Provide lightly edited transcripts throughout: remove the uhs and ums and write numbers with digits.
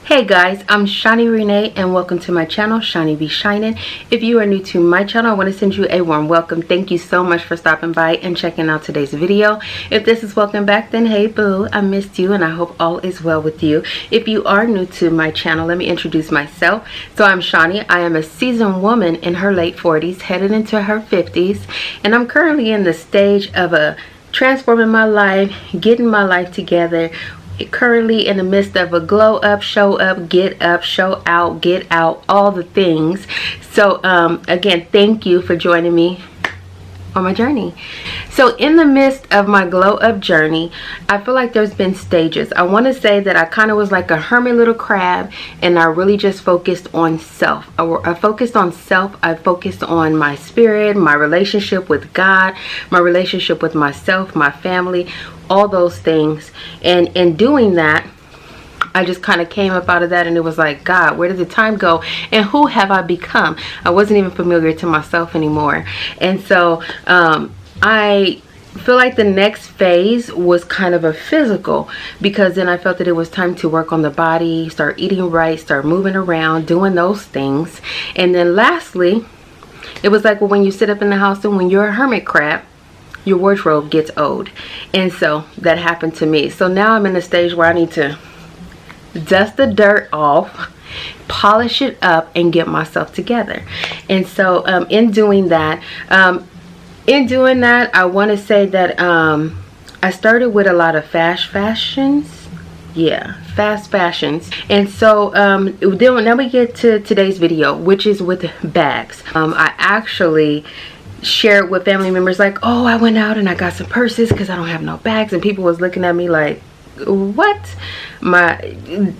Hey guys, I'm Shaunie Renee and welcome to my channel, Shaunie B Shining. If you are new to my channel, I want to send you a warm welcome. Thank you so much for stopping by and checking out today's video. If this is welcome back, then hey boo, I missed you and I hope all is well with you. If you are new to my channel, let me introduce myself. So I'm Shaunie. I am a seasoned woman in her late 40s, headed into her 50s, and I'm currently in the stage of transforming my life, getting my life together. Currently in the midst of a glow up, show up, show out, get out, all the things. So again, thank you for joining me on my journey. So in the midst of my glow up journey, I feel like there's been stages. I want to say that I kind of was like a hermit little crab, and I really just focused on self. I focused on self. I focused on my spirit, my relationship with God, my relationship with myself, my family, all those things. And in doing that, I just kind of came up out of that, and it was like, God, where did the time go and who have I become? I wasn't even familiar to myself anymore. And so I feel like the next phase was kind of a physical, because then I felt that it was time to work on the body, start eating right, start moving around, doing those things. And then lastly, it was like, well, when you sit up in the house and when you're a hermit crab, your wardrobe gets old. And so that happened to me. So now I'm in a stage where I need to dust the dirt off, polish it up, and get myself together. And so in doing that, I want to say that I started with a lot of fast fashions. And so now we get to today's video, which is with bags. I actually shared with family members like, oh, I went out and I got some purses because I don't have no bags, and people was looking at me like, what?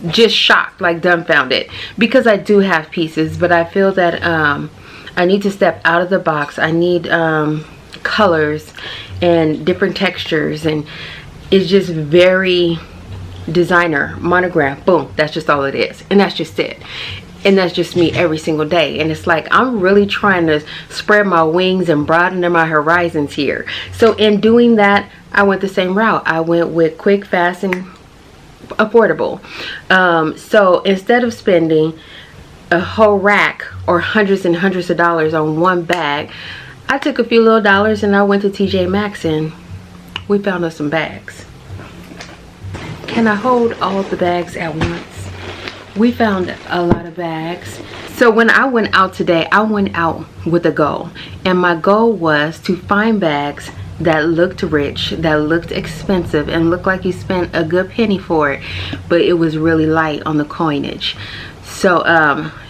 Just shocked, like dumbfounded, because I do have pieces, but I feel that I need to step out of the box. I need colors and different textures, and it's just very designer, monogram, boom, that's just all it is, and that's just it. And that's just me every single day. And it's like, I'm really trying to spread my wings and broaden my horizons here. So in doing that, I went the same route. I went with quick, fast, and affordable. So instead of spending a whole rack or hundreds and hundreds of dollars on one bag, I took a few little dollars and I went to TJ Maxx and we found us some bags. Can I hold all the bags at once? We found a lot of bags. So when I went out today, I went out with a goal, and my goal was to find bags that looked rich, that looked expensive, and looked like you spent a good penny for it, but it was really light on the coinage. So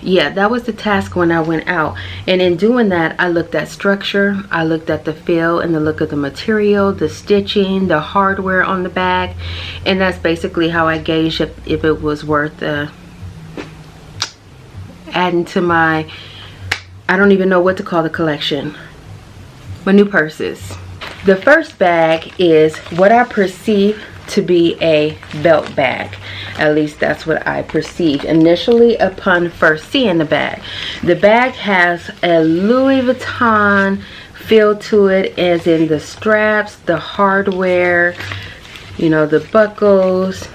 yeah, that was the task when I went out. And in doing that, I looked at structure, I looked at the feel and the look of the material, the stitching, the hardware on the bag, and that's basically how I gauged if it was worth adding to my, I don't even know what to call the collection, my new purses. The first bag is what I perceive to be a belt bag. At least that's what I perceived initially upon first seeing the bag. The bag has a Louis Vuitton feel to it, as in the straps, the hardware, you know, the buckles,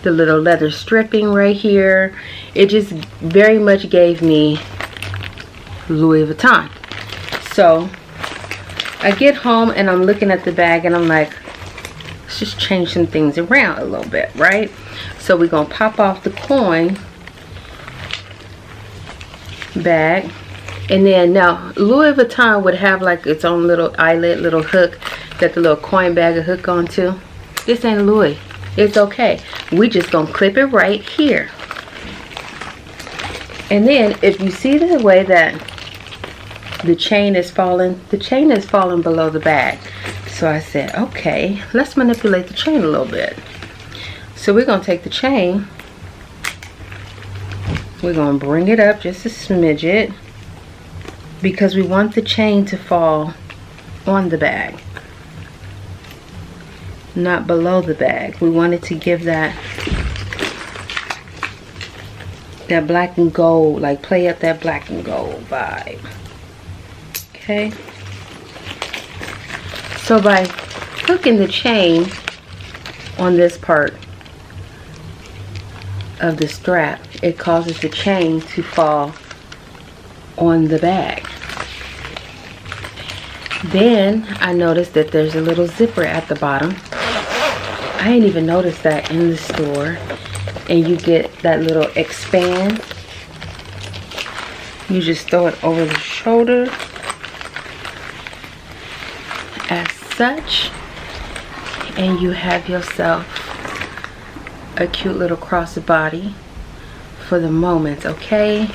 the little leather stripping right here. It just very much gave me Louis Vuitton. So I get home and I'm looking at the bag and I'm like, let's just change some things around a little bit, right? So we're gonna pop off the coin bag, and then now Louis Vuitton would have like its own little eyelet, little hook that the little coin bag would hook onto. This ain't Louis. It's okay. We just gonna clip it right here. And then if you see the way that the chain is falling below the bag. So I said, okay, let's manipulate the chain a little bit. So we're gonna take the chain, we're gonna bring it up just a smidget, because we want the chain to fall on the bag, not below the bag. We wanted to give that black and gold, like play up that black and gold vibe. Okay, so by hooking the chain on this part, of the strap, it causes the chain to fall on the bag. Then I noticed that there's a little zipper at the bottom. I didn't even notice that in the store. And you get that little expand. You just throw it over the shoulder as such, and you have yourself a cute little crossbody for the moment. Okay,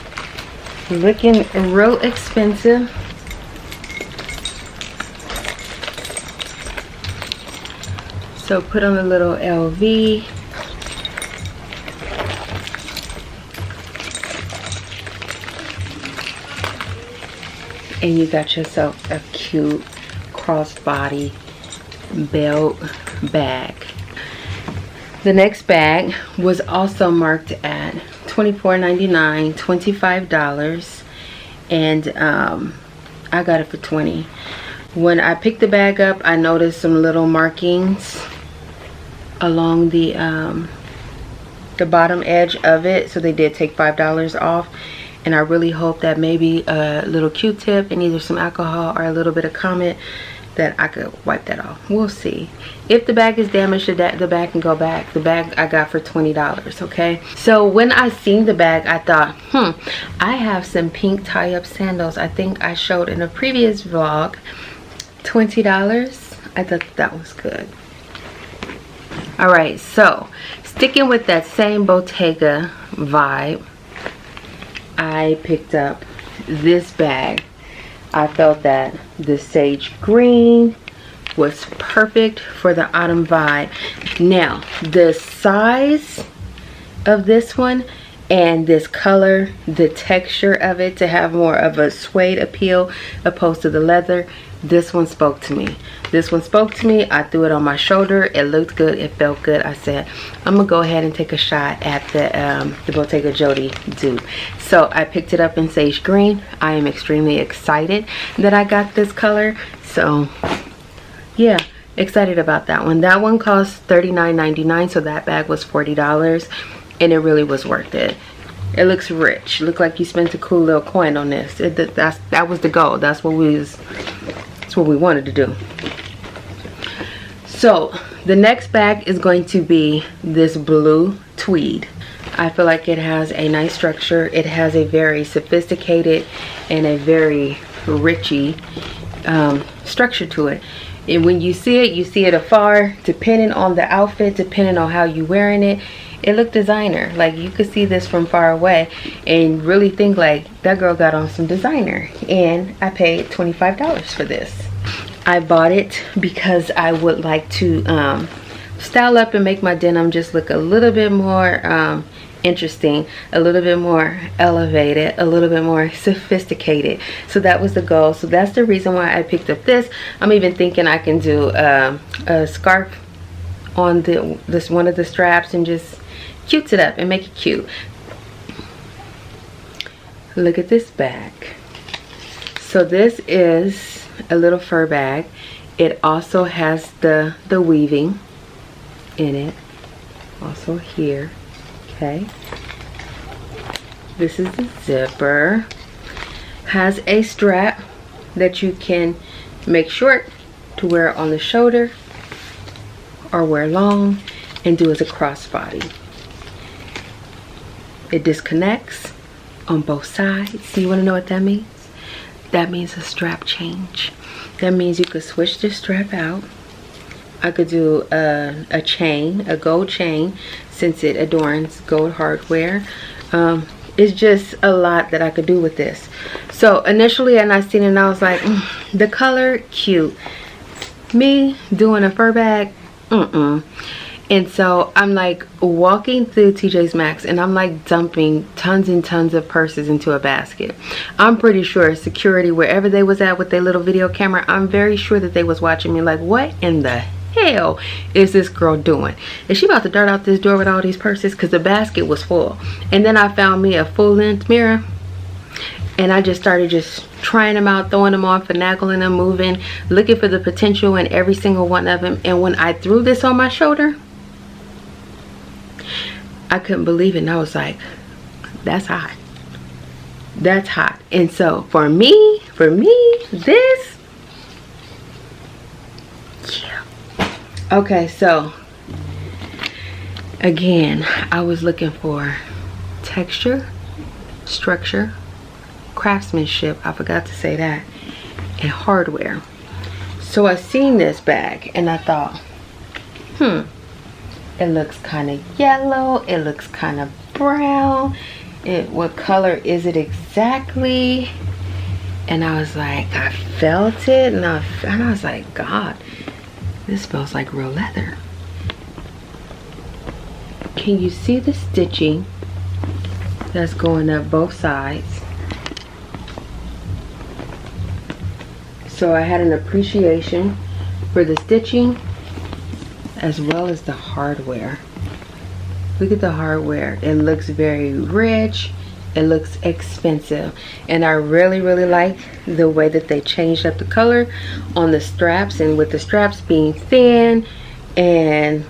looking real expensive. So put on a little LV. And you got yourself a cute crossbody belt bag. The next bag was also marked at $24.99, $25, and I got it for $20. When I picked the bag up, I noticed some little markings along the bottom edge of it, so they did take $5 off. And I really hope that maybe a little Q-tip and either some alcohol or a little bit of Comet, that I could wipe that off. We'll see. If the bag is damaged, the bag can go back. The bag I got for $20, okay? So when I seen the bag, I thought, I have some pink tie-up sandals. I think I showed in a previous vlog. $20. I thought that was good. Alright, so sticking with that same Bottega vibe, I picked up this bag. I felt that the sage green was perfect for the autumn vibe. Now, the size of this one and this color, the texture of it to have more of a suede appeal opposed to the leather, this one spoke to me. This one spoke to me. I threw it on my shoulder. It looked good. It felt good. I said, I'm gonna go ahead and take a shot at the Bottega Jody dupe. So I picked it up in sage green. I am extremely excited that I got this color. So yeah, excited about that one. That one cost $39.99, so that bag was $40, and it really was worth it. It looks rich. Look like you spent a cool little coin on this. That was the goal. That's what we wanted to do. So the next bag is going to be this blue tweed. I feel like it has a nice structure. It has a very sophisticated and a very richy structure to it. And when you see it afar, depending on the outfit, depending on how you wearing it, it looked designer. Like you could see this from far away and really think like that girl got on some designer. And I paid $25 for this. I bought it because I would like to style up and make my denim just look a little bit more interesting, a little bit more elevated, a little bit more sophisticated. So that was the goal. So that's the reason why I picked up this. I'm even thinking I can do a scarf on this one of the straps and just cute it up and make it cute. Look at this bag. So this is a little fur bag. It also has the weaving in it, also here. Okay, this is the zipper. Has a strap that you can make short to wear on the shoulder or wear long and do as a crossbody. It disconnects on both sides. So you want to know what that means? That means a strap change. That means you could switch the strap out. I could do a chain, a gold chain, since it adorns gold hardware. It's just a lot that I could do with this. So initially, and I seen it and I was like, the color, cute. Me doing a fur bag, And so I'm like walking through TJ's Maxx and I'm like dumping tons and tons of purses into a basket. I'm pretty sure security, wherever they was at with their little video camera, I'm very sure that they was watching me like, what in the hell is this girl doing? Is she about to dart out this door with all these purses? Because the basket was full. And then I found me a full-length mirror and I just started trying them out, throwing them on, finagling them, moving, looking for the potential in every single one of them. And when I threw this on my shoulder, I couldn't believe it, and I was like, that's hot. That's hot. And so for me, this, yeah. Okay, so again, I was looking for texture, structure, craftsmanship, I forgot to say that, and hardware. So I seen this bag and I thought, it looks kind of yellow, it looks kind of brown. What color is it exactly? And I was like, I felt it, and I was like, God, this smells like real leather. Can you see the stitching that's going up both sides? So I had an appreciation for the stitching as well as the hardware. Look at the hardware. It looks very rich. It looks expensive. And I really like the way that they changed up the color on the straps, and with the straps being thin, and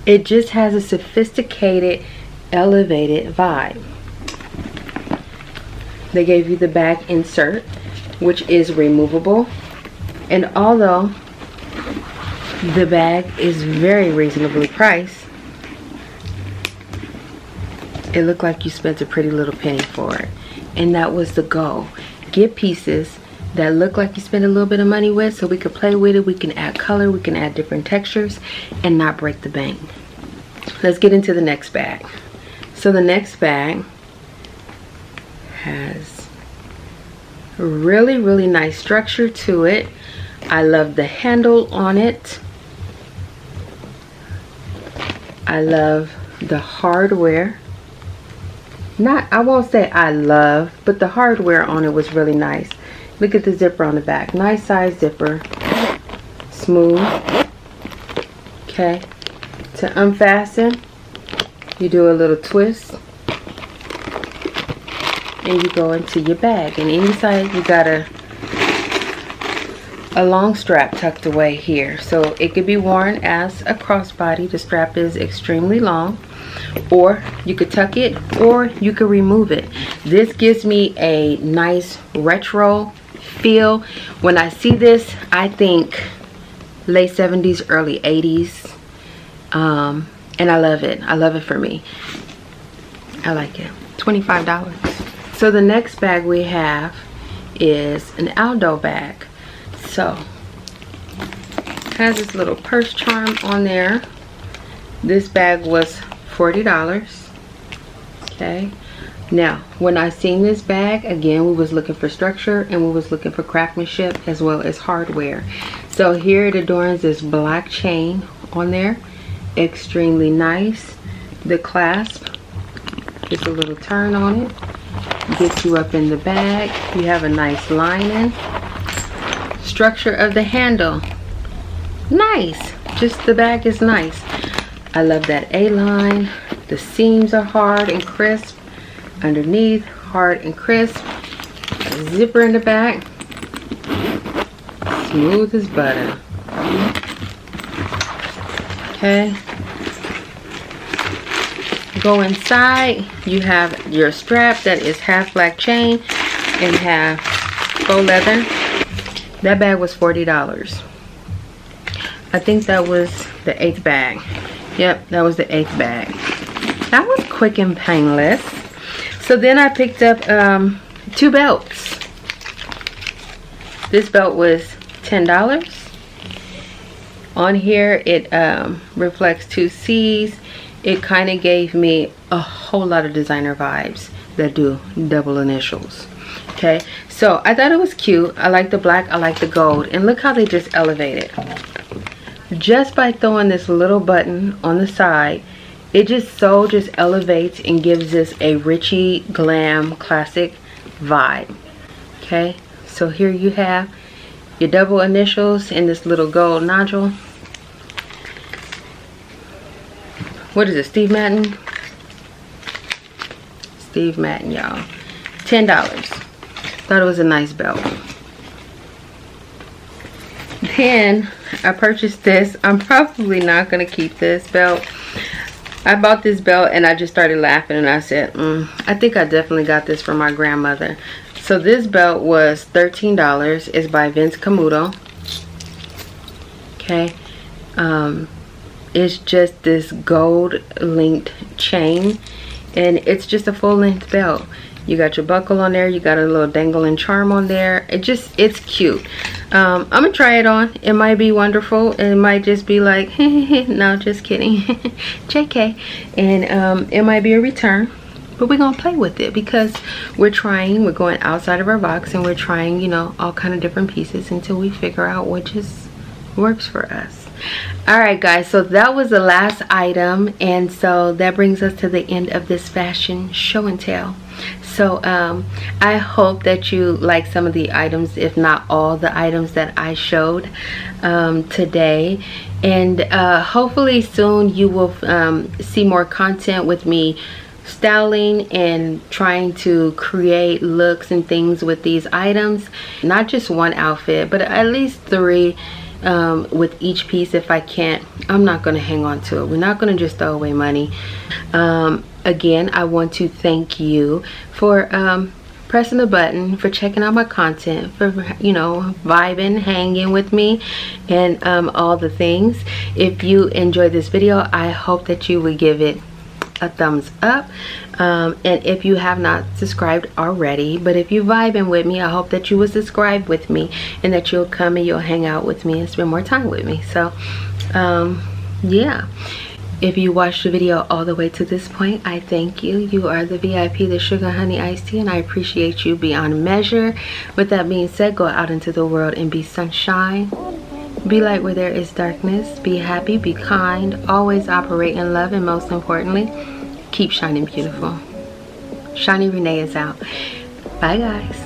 it just has a sophisticated, elevated vibe. They gave you the back insert, which is removable. And although the bag is very reasonably priced, it looked like you spent a pretty little penny for it. And that was the goal. Get pieces that look like you spent a little bit of money with, so we could play with it, we can add color, we can add different textures, and not break the bank. Let's get into the next bag. So the next bag has really nice structure to it. I love the handle on it. I love the hardware. I won't say I love, but the hardware on it was really nice. Look at the zipper on the back. Nice size zipper. Smooth. Okay. To unfasten, you do a little twist, and you go into your bag. And inside you got a long strap tucked away here, so it could be worn as a crossbody. The strap is extremely long, or you could tuck it, or you could remove it. This gives me a nice retro feel. When I see this, I think late 70s, early 80s, and I love it. I love it for me. I like it. $25. So the next bag we have is an Aldo bag. So it has this little purse charm on there. This bag was $40. Okay. Now, when I seen this bag, again, we was looking for structure and we was looking for craftsmanship as well as hardware. So here it adorns this black chain on there. Extremely nice. The clasp, just a little turn on it, gets you up in the bag. You have a nice lining. Structure of the handle, nice. Just the bag is nice. I love that A-line. The seams are hard and crisp. Underneath, hard and crisp. Zipper in the back, smooth as butter. Okay. Go inside, you have your strap that is half black chain and half faux leather. That bag was $40. I think that was the 8th bag. Yep, that was the 8th bag. That was quick and painless. So then I picked up 2 belts. This belt was $10. On here it reflects 2 C's. It kind of gave me a whole lot of designer vibes that do double initials. Okay, so I thought it was cute. I like the black, I like the gold, and look how they just elevate it. Just by throwing this little button on the side, it just elevates and gives this a Richie glam classic vibe. Okay, so here you have your double initials in this little gold nodule. What is it, Steve Madden? Steve Madden, y'all. $10. Thought it was a nice belt. Then I purchased this. I'm probably not going to keep this belt. I bought this belt and I just started laughing and I said, I think I definitely got this from my grandmother. So this belt was $13. It's by Vince Camuto. Okay. It's just this gold linked chain, and it's just a full length belt. You got your buckle on there, you got a little dangling charm on there. It's cute. I'm gonna try it on. It might be wonderful. It might just be like, no, just kidding. JK. And it might be a return, but we're gonna play with it because we're going outside of our box, and we're trying, you know, all kind of different pieces until we figure out what just works for us. All right, guys, so that was the last item, and so that brings us to the end of this fashion show and tell. So I hope that you like some of the items, if not all the items that I showed today, and hopefully soon you will see more content with me styling and trying to create looks and things with these items. Not just one outfit, but at least 3 with each piece. If I can't, I'm not going to hang on to it. We're not going to just throw away money. Again, I want to thank you for pressing the button, for checking out my content, for, you know, vibing, hanging with me, and all the things. If you enjoyed this video, I hope that you would give it a thumbs up, and if you have not subscribed already, but if you vibing with me, I hope that you will subscribe with me, and that you'll come and you'll hang out with me and spend more time with me. So yeah, if you watched the video all the way to this point, I thank you. You are the VIP, the sugar honey iced tea, and I appreciate you beyond measure. With that being said, go out into the world and be sunshine. Be light where there is darkness. Be happy, be kind, always operate in love, and most importantly, keep shining beautiful. Shaunie Renee is out. Bye, guys.